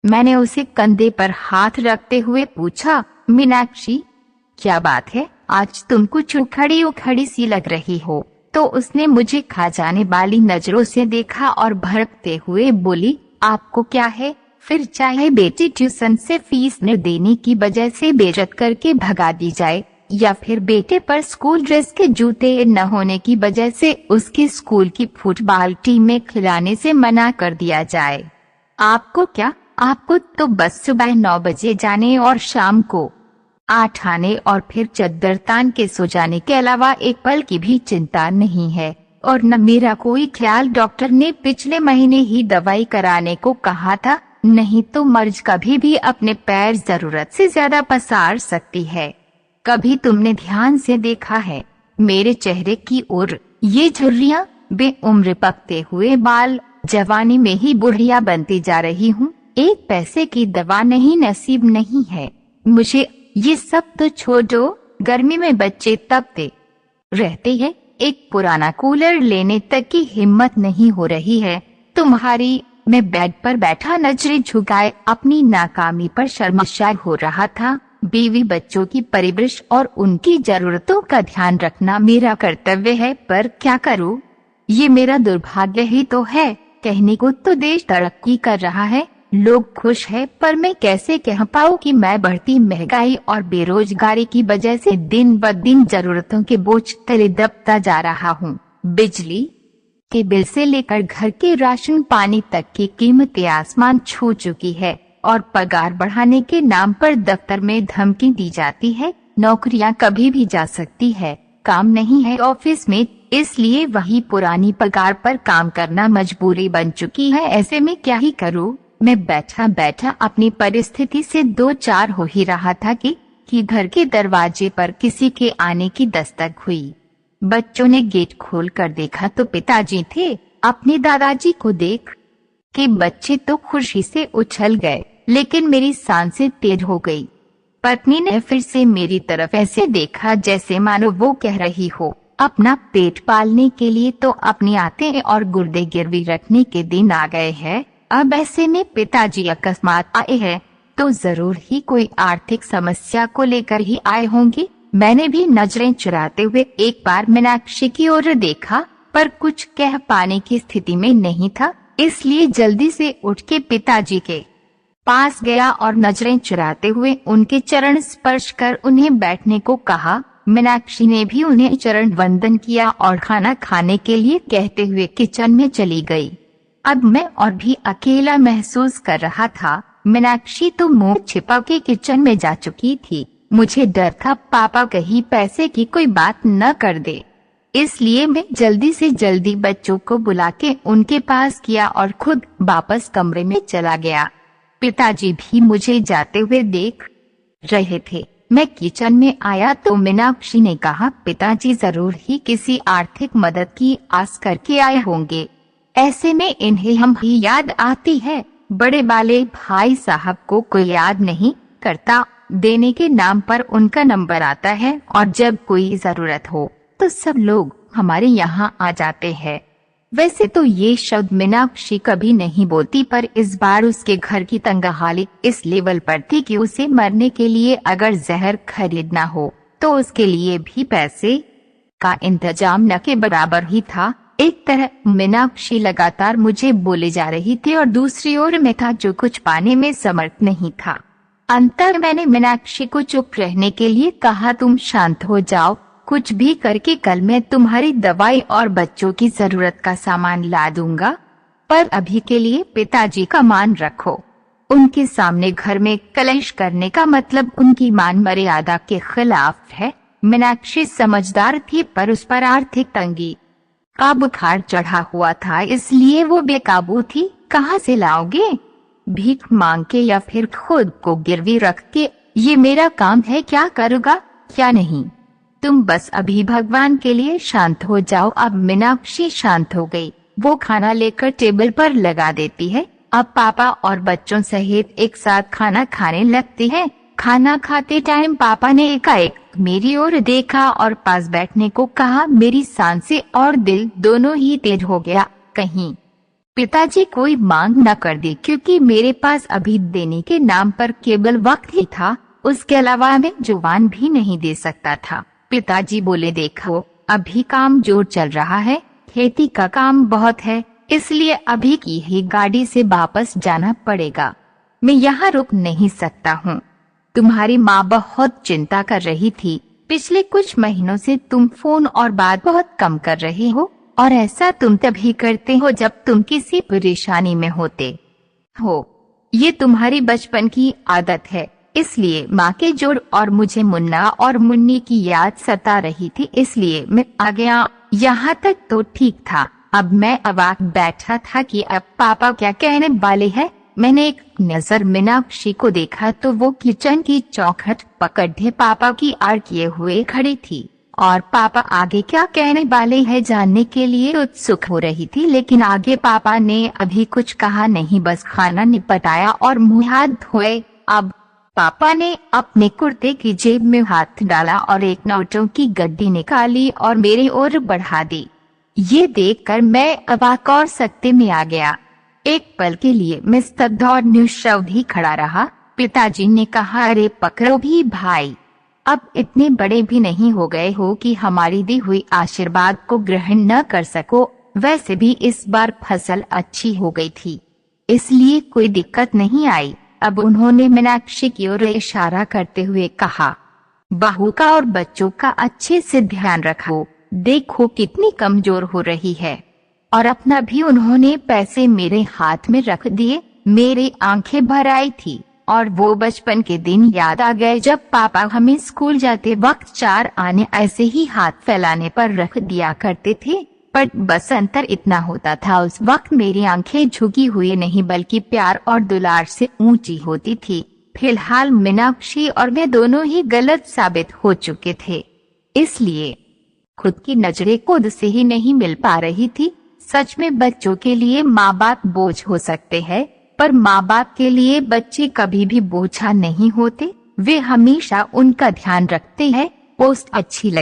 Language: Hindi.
मैंने उसे कंधे पर हाथ रखते हुए पूछा, मीनाक्षी क्या बात है, आज तुम कुछ उखड़ी उखड़ी सी लग रही हो। तो उसने मुझे खा जाने वाली नजरों से देखा और भड़कते हुए बोली, आपको क्या है, फिर चाहे बेटी ट्यूशन से फीस न देने की वजह से बेइज्जत करके भगा दी जाए, या फिर बेटे पर स्कूल ड्रेस के जूते न होने की वजह से उसकी स्कूल की फुटबॉल टीम में खिलाने से मना कर दिया जाए। आपको क्या, आपको तो बस सुबह 9 बजे जाने और शाम को 8 आने और फिर चद्दर तान के सो जाने के अलावा एक पल की भी चिंता नहीं है। और न मेरा कोई ख्याल, डॉक्टर ने पिछले महीने ही दवाई कराने को कहा था, नहीं तो मर्ज कभी भी अपने पैर जरूरत से ज्यादा पसार सकती है। कभी तुमने ध्यान से देखा है मेरे चेहरे की ओर? ये झुर्रियां, बेउम्र पकते हुए बाल, जवानी में ही बुढ़िया बनती जा रही हूँ। एक पैसे की दवा नहीं नसीब नहीं है मुझे। ये सब तो छोड़ो, गर्मी में बच्चे तपते रहते हैं, एक पुराना कूलर लेने तक की हिम्मत नहीं हो रही है तुम्हारी। मैं बेड पर बैठा नजरें झुकाए अपनी नाकामी पर शर्मसार हो रहा था। बीवी बच्चों की परवरिश और उनकी जरूरतों का ध्यान रखना मेरा कर्तव्य है, पर क्या करूं? ये मेरा दुर्भाग्य ही तो है। कहने को तो देश तरक्की कर रहा है, लोग खुश हैं, पर मैं कैसे कह पाऊं कि मैं बढ़ती महंगाई और बेरोजगारी की वजह से दिन ब दिन जरूरतों के बोझ तले दबता जा रहा हूँ। बिजली के बिल से लेकर घर के राशन पानी तक की कीमतें आसमान छू चुकी है, और पगार बढ़ाने के नाम पर दफ्तर में धमकी दी जाती है। नौकरियां कभी भी जा सकती है, काम नहीं है ऑफिस में, इसलिए वही पुरानी पगार पर काम करना मजबूरी बन चुकी है। ऐसे में क्या ही करूं? मैं बैठा बैठा अपनी परिस्थिति से दो चार हो ही रहा था कि घर के दरवाजे पर किसी के आने की दस्तक हुई। बच्चों ने गेट खोलकर देखा तो पिताजी थे। अपने दादाजी को देख के बच्चे तो खुशी से उछल गए, लेकिन मेरी सांसें तेज हो गई। पत्नी ने फिर से मेरी तरफ ऐसे देखा जैसे मानो वो कह रही हो, अपना पेट पालने के लिए तो अपनी आंतें और गुर्दे गिरवी रखने के दिन आ गए हैं। अब ऐसे में पिताजी अकस्मात आए हैं तो जरूर ही कोई आर्थिक समस्या को लेकर ही आए होंगे। मैंने भी नजरें चुराते हुए एक बार मीनाक्षी की ओर देखा, पर कुछ कह पाने की स्थिति में नहीं था, इसलिए जल्दी से उठ के पिताजी के पास गया और नजरें चुराते हुए उनके चरण स्पर्श कर उन्हें बैठने को कहा। मीनाक्षी ने भी उन्हें चरण वंदन किया और खाना खाने के लिए कहते हुए किचन में चली गई। अब मैं और भी अकेला महसूस कर रहा था। मीनाक्षी तो मुंह छिपा के किचन में जा चुकी थी। मुझे डर था पापा कहीं पैसे की कोई बात न कर दे, इसलिए मैं जल्दी से जल्दी बच्चों को बुला के उनके पास किया और खुद वापस कमरे में चला गया। पिताजी भी मुझे जाते हुए देख रहे थे। मैं किचन में आया तो मीनाक्षी ने कहा, पिताजी जरूर ही किसी आर्थिक मदद की आस करके आए होंगे। ऐसे में इन्हें हम ही याद आती है। बड़े वाले भाई साहब को कोई याद नहीं करता, देने के नाम पर उनका नंबर आता है और जब कोई जरूरत हो तो सब लोग हमारे यहाँ आ जाते हैं। वैसे तो ये शब्द मीनाक्षी कभी नहीं बोलती, पर इस बार उसके घर की तंगहाली इस लेवल पर थी कि उसे मरने के लिए अगर जहर खरीदना हो तो उसके लिए भी पैसे का इंतजाम न के बराबर ही था। एक तरह मीनाक्षी लगातार मुझे बोले जा रही थी और दूसरी ओर मैं था जो कुछ पाने में समर्थ नहीं था। अंतर मैंने मीनाक्षी को चुप रहने के लिए कहा, तुम शांत हो जाओ, कुछ भी करके कल मैं तुम्हारी दवाई और बच्चों की जरूरत का सामान ला दूंगा, पर अभी के लिए पिताजी का मान रखो। उनके सामने घर में कलेश करने का मतलब उनकी मान मर्यादा के खिलाफ है। मीनाक्षी समझदार थी, पर उस पर आर्थिक तंगी का बुखार चढ़ा हुआ था, इसलिए वो बेकाबू थी। कहाँ से लाओगे? भीख मांग के या फिर खुद को गिरवी रख के? ये मेरा काम है, क्या करूँगा क्या नहीं। तुम बस अभी भगवान के लिए शांत हो जाओ। अब मीनाक्षी शांत हो गई। वो खाना लेकर टेबल पर लगा देती है। अब पापा और बच्चों सहित एक साथ खाना खाने लगती है। खाना खाते टाइम पापा ने एकाएक मेरी ओर देखा और पास बैठने को कहा। मेरी सांसें और दिल दोनों ही तेज हो गया। कहीं पिताजी कोई मांग न कर दे, क्योंकि मेरे पास अभी देने के नाम पर केवल वक्त ही था, उसके अलावा मैं जुबान भी नहीं दे सकता था। पिताजी बोले, देखो अभी काम जोर चल रहा है, खेती का काम बहुत है, इसलिए अभी की ही गाड़ी से वापस जाना पड़ेगा। मैं यहाँ रुक नहीं सकता हूँ। तुम्हारी माँ बहुत चिंता कर रही थी। पिछले कुछ महीनों से तुम फोन और बात बहुत कम कर रहे हो, और ऐसा तुम तभी करते हो जब तुम किसी परेशानी में होते हो। ये तुम्हारी बचपन की आदत है, इसलिए माँ के जोड़ और मुझे मुन्ना और मुन्नी की याद सता रही थी, इसलिए मैं आ गया। यहाँ तक तो ठीक था। अब मैं अवाक बैठा था कि अब पापा क्या कहने वाले हैं। मैंने एक नजर मीनाक्षी को देखा तो वो किचन की चौखट पकड़े पापा की आड़ किए हुए खड़ी थी और पापा आगे क्या कहने वाले हैं जानने के लिए उत्सुक हो रही थी। लेकिन आगे पापा ने अभी कुछ कहा नहीं, बस खाना निपटाया और मुंह हाथ धोए। अब पापा ने अपने कुर्ते की जेब में हाथ डाला और एक नोटों की गड्डी निकाली और मेरे ओर बढ़ा दी। ये देखकर मैं अवाक और सकते में आ गया। एक पल के लिए मैं स्तब्ध और निशब्द ही खड़ा रहा। पिताजी ने कहा, अरे पकड़ो भी भाई, अब इतने बड़े भी नहीं हो गए हो कि हमारी दी हुई आशीर्वाद को ग्रहण न कर सको। वैसे भी इस बार फसल अच्छी हो गई थी, इसलिए कोई दिक्कत नहीं आई। अब उन्होंने मीनाक्षी की ओर इशारा करते हुए कहा, बहू का और बच्चों का अच्छे से ध्यान रखो, देखो कितनी कमजोर हो रही है। और अपना भी उन्होंने पैसे मेरे हाथ में रख दिए। मेरी आंखें भर आई थी और वो बचपन के दिन याद आ गए जब पापा हमें स्कूल जाते वक्त 4 आने ऐसे ही हाथ फैलाने पर रख दिया करते थे। पर बस अंतर इतना होता था, उस वक्त मेरी आंखें झुकी हुई नहीं बल्कि प्यार और दुलार से ऊंची होती थी। फिलहाल मीनाक्षी और मैं दोनों ही गलत साबित हो चुके थे, इसलिए खुद की नजरें खुद से ही नहीं मिल पा रही थी। सच में बच्चों के लिए माँ बाप बोझ हो सकते हैं, पर माँ बाप के लिए बच्चे कभी भी बोझा नहीं होते। वे हमेशा उनका ध्यान रखते हैं। पोस्ट अच्छी लगी